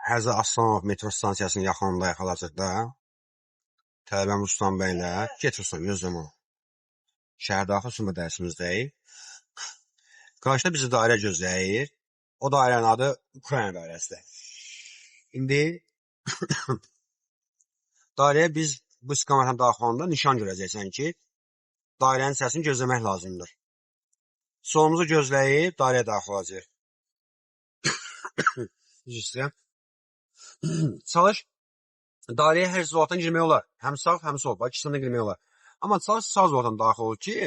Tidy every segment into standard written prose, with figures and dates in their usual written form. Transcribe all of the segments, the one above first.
Həzə Aslanov metro stansiyasının yaxınındayıq hal-hazırda. Tələbəm Ruslan bəylə. Get Ruslan, gözləm onu. Şəhərdaxil sürmə dərsimizdəyik. Qarşıda bizi dairə gözləyir. O dairənin adı Ukrayna dairəsidir. İndi dairəyə biz bu istiqamətdən daxil olanda nişan görəcəksən ki, dairənin səsini gözləmək lazımdır. Solumuzu gözləyib dairəyə daxil olacaq. İstəyirəm. Çalış, dairəyə hər zolaqdan girmək olar. Həm sağ, həm sol. Bax, ikisindən də girmək olar. Amma çalış sağ zolaqdan daxil ol ki,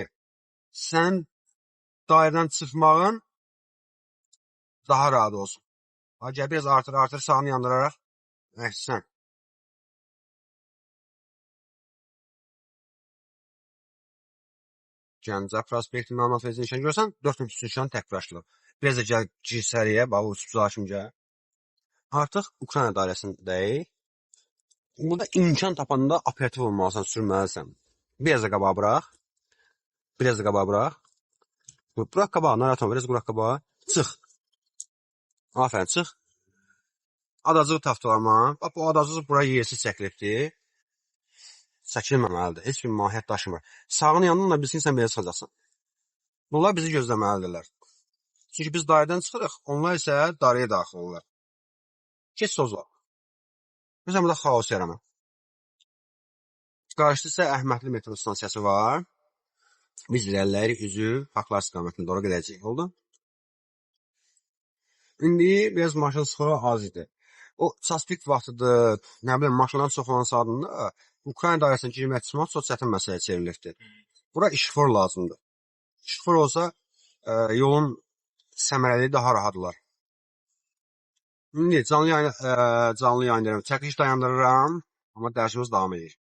sənin dairədən çıxmağın daha rahat olsun. Bax, gəl biraz artır sağını yandıraraq. Əhsən. Gəncə prospekti məlumat verici nişan görsən, 4.3 nişan təkrar. Biraz da gəl gir səriyə, bax, uçub zakim gəl. Artıq Ukrayna dairəsindəyik. Burada imkan tapanda operativ olmalısan, sürməlisən. Biraz da qabağa bıraq. Biraz da qabağa bıraq. Bıraq qabağa, narahat olma, biraz bıraq qabağa. Çıx. Afərin, çıx. Adacığı tapdalama. Bax, bu adacıq buraya yersiz çəkilibdir. Çəkilməməlidir. Heç bir mahiyyət daşımır. Sağını yandan da bilsin, sən belə çıxacaqsın. Bunlar bizi gözləməlidirlər. Çünki biz dairədən çıxırıq, onlar isə dairəyə daxil olurlar. Keç sozla. Məsələn, burada xaos yarama. Qarşıda isə Əhmədli metro stansiyası var. Biz irəliləyirik, üzü haqlar istiqamətində doğru gedəcəyik. Oldu? İndi biraz maşın sıxıra az idi. O çaspik vaxtıdır, nə bilim, maşınların çox olan saatında Ukrayna dairəsinə girmək çıxmaq çox çətin məsələyə çevrilibdir. Bura işıqfor lazımdır. İşıqfor olsa yolun səmərəliyi daha rahat olar. İndi canlı yayındırıram. Çəkiliş dayandırıram, amma dərsimiz davam edir.